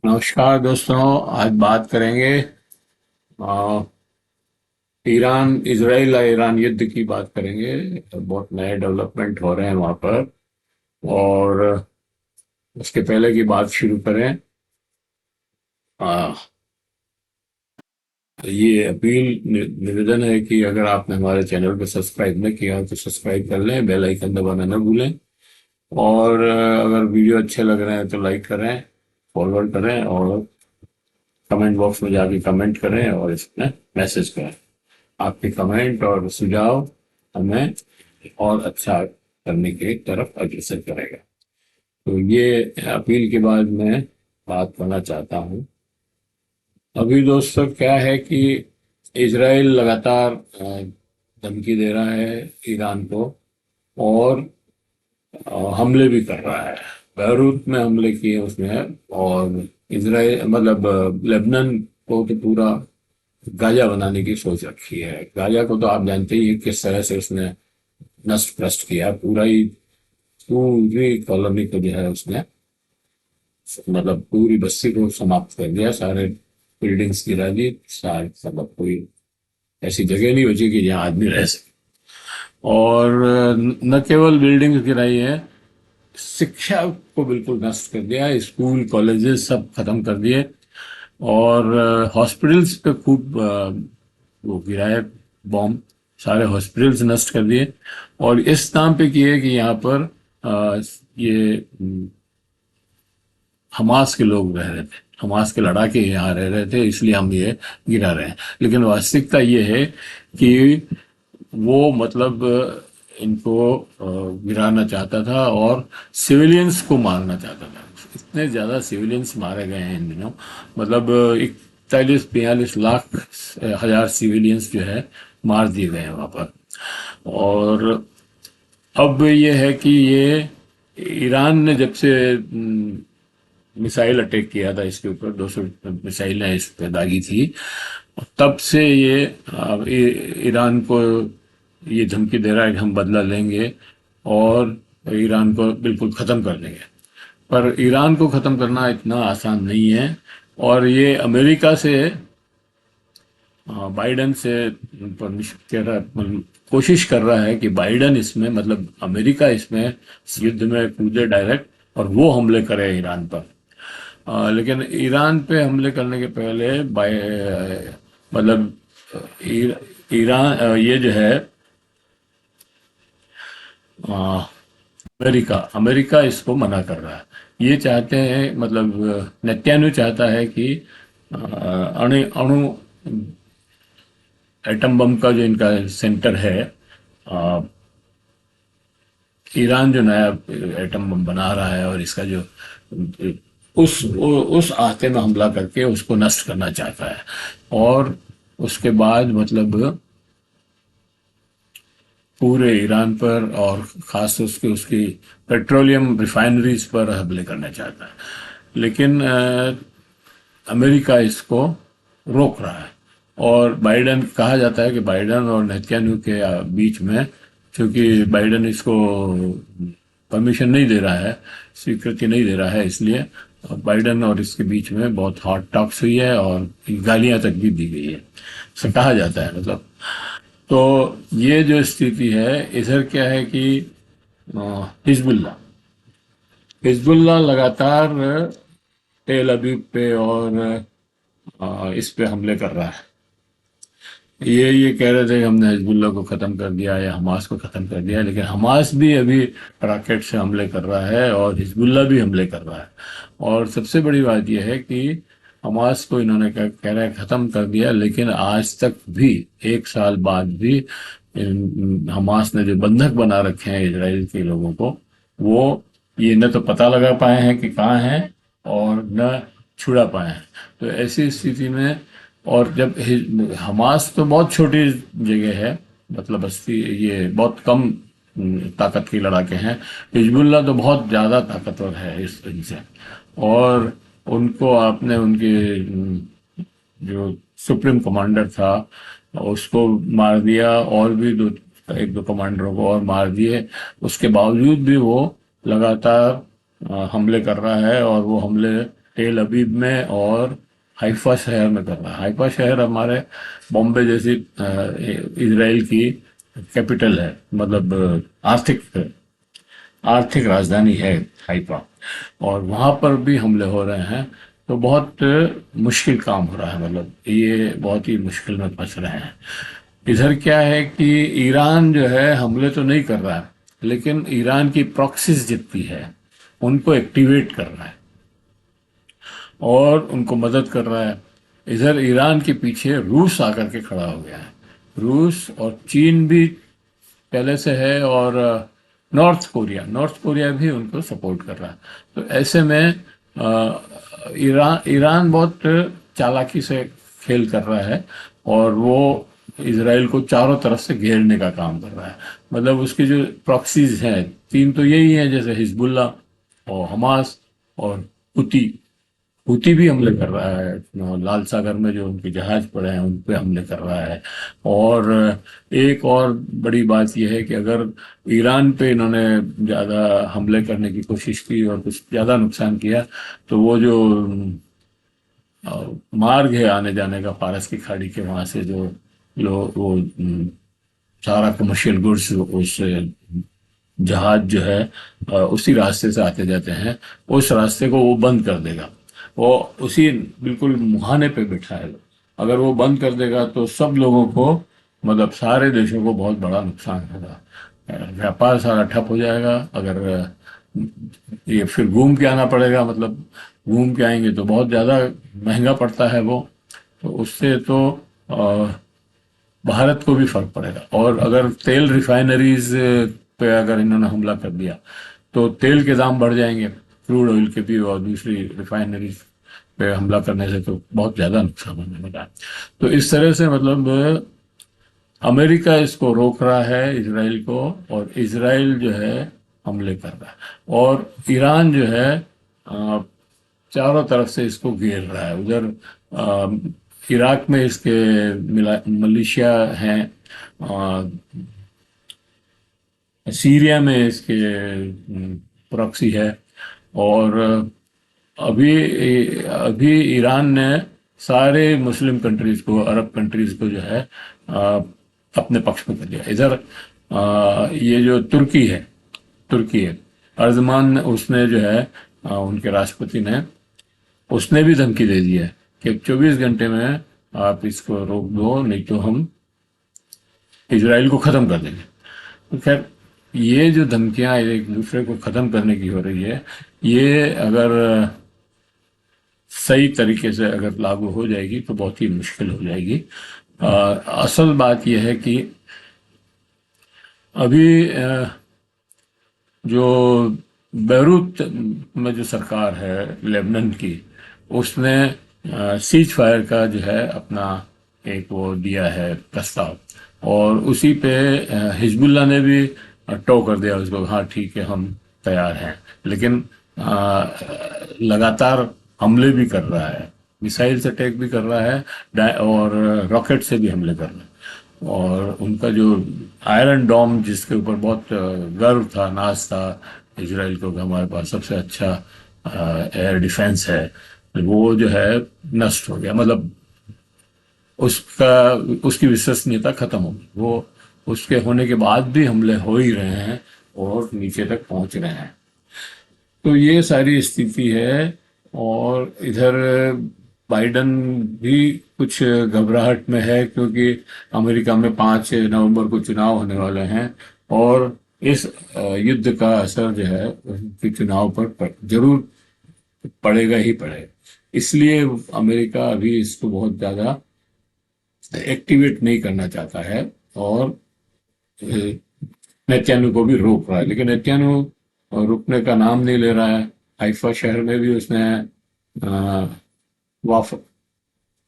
नमस्कार दोस्तों। आज बात करेंगे अ, ईरान इजराइल ईरान युद्ध की बात करेंगे। बहुत नए डेवलपमेंट हो रहे हैं वहाँ पर। और उसके पहले की बात शुरू करें। अ, ये अपील निवेदन है कि अगर आपने हमारे चैनल को सब्सक्राइब न किया हो तो सब्सक्राइब कर लें, बेल आइकन दबाना न भूलें। और अगर वीडियो अच्छे लग रहे हैं तो लाइक करें, फॉरवर्ड करें और कमेंट बॉक्स में जाके कमेंट करें और इसमें मैसेज करें। आपके कमेंट और सुझाव हमें और अच्छा करने की तरफ अग्रसर करेगा। तो ये अपील के बाद मैं बात करना चाहता हूँ। अभी दोस्तों क्या है कि इजराइल लगातार धमकी दे रहा है ईरान को, और हमले भी कर रहा है। बैरूत में हमले किए उसने। और इजराइल मतलब लेबनान को तो पूरा गाजा बनाने की सोच रखी है। गाजा को तो आप जानते ही हैं किस तरह से उसने नष्ट भ्रष्ट किया। पूरी कॉलोनी को जो है उसने मतलब पूरी बस्ती को समाप्त कर दिया। सारे बिल्डिंग्स गिरा दी, सारे मतलब कोई ऐसी जगह नहीं बची कि जहाँ आदमी रह सके। और न केवल बिल्डिंग्स गिराई है, शिक्षा को बिल्कुल नष्ट कर दिया। स्कूल कॉलेजेस सब खत्म कर दिए। और हॉस्पिटल्स पे खूब वो गिराए बॉम्ब। सारे हॉस्पिटल्स नष्ट कर दिए। और इस नाम पे किए कि यहाँ पर ये हमास के लोग रह रहे थे, हमास के लड़ाके यहाँ रह रहे थे, इसलिए हम ये गिरा रहे हैं। लेकिन वास्तविकता ये है कि वो मतलब इनको गिराना चाहता था और सिविलियंस को मारना चाहता था। इतने ज़्यादा सिविलियंस मारे गए हैं इन दिनों। मतलब 41-42 लाख हजार सिविलियंस जो है मार दिए गए हैं वहाँ पर। और अब ये है कि ये ईरान ने जब से मिसाइल अटैक किया था इसके ऊपर, 200 मिसाइलें इस पे दागी थी, तब से ये ईरान को ये धमकी दे रहा है कि हम बदला लेंगे और ईरान को बिल्कुल ख़त्म कर देंगे। पर ईरान को ख़त्म करना इतना आसान नहीं है। और ये अमेरिका से बाइडन से परमिशन कह रहा मतलब कोशिश कर रहा है कि बाइडन इसमें मतलब अमेरिका इसमें इस युद्ध में कूदे डायरेक्ट और वो हमले करे ईरान पर। लेकिन ईरान पे हमले करने के पहले मतलब ईरान ये जो है अमेरिका अमेरिका इसको मना कर रहा है। ये चाहते हैं मतलब नेतन्याहू चाहता है कि अणु अणु एटम बम का जो इनका सेंटर है, अ, ईरान जो नया एटम बम बना रहा है और इसका जो उस आहते में हमला करके उसको नष्ट करना चाहता है। और उसके बाद मतलब पूरे ईरान पर और खास उसके उसकी पेट्रोलियम रिफाइनरीज पर हमले करना चाहता है। लेकिन अमेरिका इसको रोक रहा है। और बाइडन कहा जाता है कि बाइडन और नेतन्याहू के बीच में, क्योंकि बाइडन इसको परमिशन नहीं दे रहा है, स्वीकृति नहीं दे रहा है, इसलिए बाइडन और इसके बीच में बहुत हॉट टॉक्स हुई है और गालियां तक भी दी गई है, ऐसा कहा जाता है मतलब। तो ये जो स्थिति है इधर क्या है कि हिजबुल्ला हिजबुल्ला लगातार तेल अवीव पे और इस पे हमले कर रहा है। ये कह रहे थे कि हमने हिजबुल्ला को ख़त्म कर दिया या हमास को ख़त्म कर दिया, लेकिन हमास भी अभी रॉकेट से हमले कर रहा है और हिजबुल्ला भी हमले कर रहा है। और सबसे बड़ी बात यह है कि हमास को इन्होंने कह रहा है ख़त्म कर दिया, लेकिन आज तक भी 1 साल बाद भी हमास ने जो बंधक बना रखे हैं इजराइल के लोगों को, वो ये न तो पता लगा पाए हैं कि कहाँ हैं और न छुड़ा पाए हैं। तो ऐसी स्थिति में, और जब हमास तो बहुत छोटी जगह है, मतलब बस्ती, ये बहुत कम ताकत के लड़ाके हैं। हिजबुल्ला तो बहुत ज़्यादा ताकतवर है इस इनसे। और उनको आपने उनके जो सुप्रीम कमांडर था उसको मार दिया, और भी एक दो कमांडरों को और मार दिए। उसके बावजूद भी वो लगातार हमले कर रहा है। और वो हमले टेल अवीव में और हाइफा शहर में कर रहा है। हाइफा शहर हमारे बॉम्बे जैसी इजराइल की कैपिटल है, मतलब आर्थिक राजधानी है हाइफा, और वहाँ पर भी हमले हो रहे हैं। तो बहुत मुश्किल काम हो रहा है, मतलब ये बहुत ही मुश्किल में फंस रहे हैं। इधर क्या है कि ईरान जो है हमले तो नहीं कर रहा है, लेकिन ईरान की प्रॉक्सीज जितनी है उनको एक्टिवेट कर रहा है और उनको मदद कर रहा है। इधर ईरान के पीछे रूस आकर के खड़ा हो गया है। रूस और चीन भी पहले से है, और नॉर्थ कोरिया भी उनको सपोर्ट कर रहा है। तो ऐसे में ईरान ईरान बहुत चालाकी से खेल कर रहा है, और वो इसराइल को चारों तरफ से घेरने का काम कर रहा है। मतलब उसकी जो प्रॉक्सीज हैं, तीन तो यही हैं, जैसे हिजबुल्ला और हमास और हुती। हुती भी हमले कर रहा है, लाल सागर में जो उनके जहाज पड़े हैं उन पे हमले कर रहा है। और एक और बड़ी बात यह है कि अगर ईरान पे इन्होंने ज़्यादा हमले करने की कोशिश की और कुछ ज़्यादा नुकसान किया, तो वो जो मार्ग है आने जाने का फारस की खाड़ी के, वहाँ से जो लोग वो सारा कमर्शियल गुड्स उस जहाज जो है उसी रास्ते से आते जाते हैं, उस रास्ते को वो बंद कर देगा। वो उसी बिल्कुल मुहाने पे बैठा है। अगर वो बंद कर देगा तो सब लोगों को, मतलब सारे देशों को बहुत बड़ा नुकसान होगा। व्यापार सारा ठप हो जाएगा। अगर ये फिर घूम के आना पड़ेगा, मतलब घूम के आएंगे तो बहुत ज़्यादा महंगा पड़ता है वो। तो उससे तो भारत को भी फर्क पड़ेगा। और अगर तेल रिफाइनरीज पे अगर इन्होंने हमला कर दिया तो तेल के दाम बढ़ जाएंगे, क्रूड ऑयल के भी, और दूसरी रिफाइनरीज पे हमला करने से तो बहुत ज़्यादा नुकसान होने लगा है। तो इस तरह से मतलब अमेरिका इसको रोक रहा है इसराइल को, और इसराइल जो है हमले कर रहा है, और ईरान जो है अ, चारों तरफ से इसको घेर रहा है। उधर इराक में इसके मलेशिया हैं, सीरिया में इसके प्रॉक्सी है, और अभी अभी ईरान ने सारे मुस्लिम कंट्रीज को, अरब कंट्रीज को जो है अ, अपने पक्ष में कर लिया। इधर ये जो तुर्की है, अर्जमान, उसने जो है उनके राष्ट्रपति ने, उसने भी धमकी दे दी है कि 24 घंटे में आप इसको रोक दो, नहीं तो हम इजराइल को ख़त्म कर देंगे। तो खैर, ये जो धमकियां एक दूसरे को ख़त्म करने की हो रही है, ये अगर सही तरीके से अगर लागू हो जाएगी तो बहुत ही मुश्किल हो जाएगी। असल बात यह है कि अभी जो बैरूत में जो सरकार है लेबनान की, उसने सीज फायर का जो है अपना एक वो दिया है प्रस्ताव, और उसी पे हिजबुल्ला ने भी टो कर दिया उसको, हाँ ठीक है हम तैयार हैं। लेकिन लगातार हमले भी कर रहा है, मिसाइल से अटैक भी कर रहा है, और रॉकेट से भी हमले कर रहा है। और उनका जो आयरन डोम, जिसके ऊपर बहुत गर्व था, नाज था इसराइल को कि हमारे पास सबसे अच्छा एयर डिफेंस है, वो जो है नष्ट हो गया। मतलब उसका उसकी विश्वसनीयता खत्म हो गई। वो उसके होने के बाद भी हमले हो ही रहे हैं और नीचे तक पहुंच रहे हैं। तो ये सारी स्थिति है। और इधर बाइडन भी कुछ घबराहट में है, क्योंकि अमेरिका में 5 नवंबर को चुनाव होने वाले हैं, और इस युद्ध का असर जो है उनके चुनाव पर जरूर पड़ेगा ही पड़ेगा। इसलिए अमेरिका अभी इसको बहुत ज़्यादा एक्टिवेट नहीं करना चाहता है, और नेतन्याहू को भी रोक रहा है। लेकिन नेतन्याहू रुकने का नाम नहीं ले रहा है। हाइफा शहर में भी उसने अ, वाफ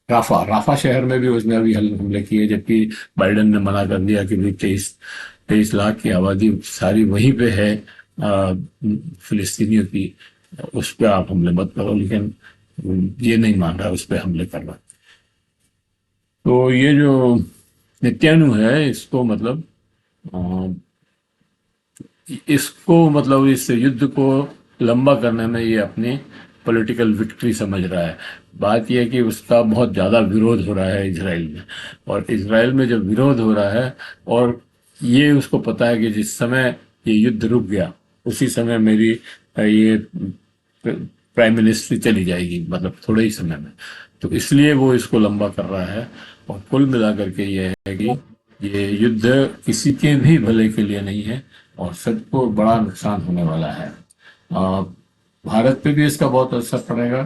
राफा राफा शहर में भी उसने अभी हमले किए, जबकि बाइडेन ने मना कर दिया कि भाई 23 लाख की आबादी सारी वहीं पे है फिलिस्तीनियों की, उस पर आप हमले मत करो। लेकिन ये नहीं मान रहा उस पर हमले करना। तो ये जो नित्यानु है, इसको मतलब इसको मतलब इस युद्ध को लंबा करने में ये अपनी पॉलिटिकल विक्ट्री समझ रहा है। बात यह है कि उसका बहुत ज़्यादा विरोध हो रहा है इसराइल में, और इसराइल में जब विरोध हो रहा है, और ये उसको पता है कि जिस समय ये युद्ध रुक गया उसी समय मेरी ये प्राइम मिनिस्ट्री चली जाएगी, मतलब थोड़े ही समय में, तो इसलिए वो इसको लंबा कर रहा है। और कुल मिलाकर के ये है कि ये युद्ध किसी के भी भले के लिए नहीं है और सबको बड़ा नुकसान होने वाला है। आ, भारत पे भी इसका बहुत असर पड़ेगा,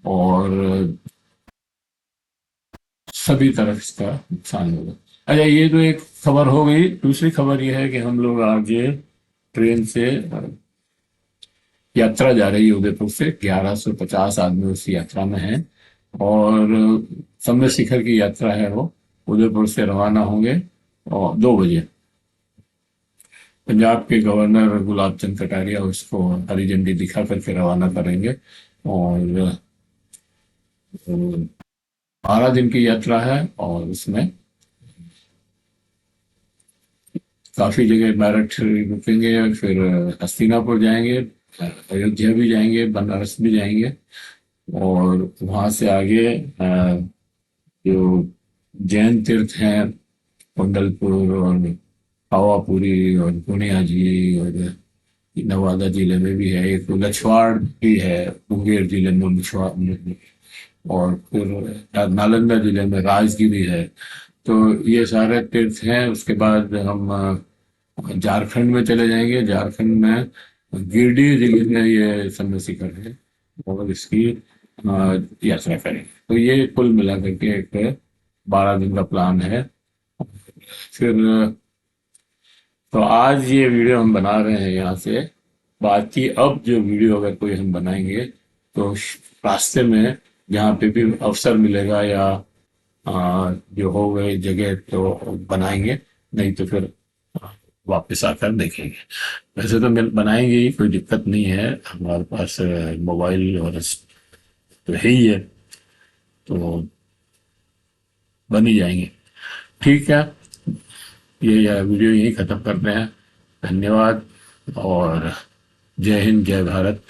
और सभी तरफ इसका नुकसान होगा। अच्छा, ये तो एक खबर हो गई। दूसरी खबर ये है कि हम लोग आज ट्रेन से यात्रा जा रही है उदयपुर से, 1150 आदमी उस यात्रा में हैं, और सम्य शिखर की यात्रा है वो। उदयपुर से रवाना होंगे और 2 बजे पंजाब के गवर्नर गुलाब चंद कटारिया उसको हरी झंडी दिखा करके रवाना करेंगे। और 12 दिन की यात्रा है, और उसमें काफी जगह मेरठ रुकेंगे, फिर हस्तिनापुर जाएंगे, अयोध्या भी जाएंगे, बनारस भी जाएंगे, और वहां से आगे जो जैन तीर्थ हैं, कुंडलपुर और पावापुरी और पुनिया जी, और नवादा जिले में भी है, एक लछवाड़ भी है मुंगेर जिले में, लछवाड़ में, और फिर नालंदा जिले में राजगिरी है। तो ये सारे तीर्थ हैं। उसके बाद हम झारखंड में चले जाएंगे। झारखंड में गिरिडीह जिले में ये सम्य शिखर है, और इसकी यात्रा करेंगे। तो ये कुल मिलाकर के एक 12 दिन का प्लान है। फिर तो आज ये वीडियो हम बना रहे हैं यहाँ से। बाकी अब जो वीडियो अगर कोई हम बनाएंगे तो रास्ते में जहाँ पे भी अवसर मिलेगा या जो हो गए जगह तो बनाएंगे, नहीं तो फिर वापस आकर देखेंगे। वैसे तो बनाएंगे ही, कोई दिक्कत नहीं है, हमारे पास मोबाइल और तो है ही है, तो बन ही जाएंगे। ठीक है, ये वीडियो यहीं ख़त्म करते हैं। धन्यवाद, और जय हिंद, जय भारत।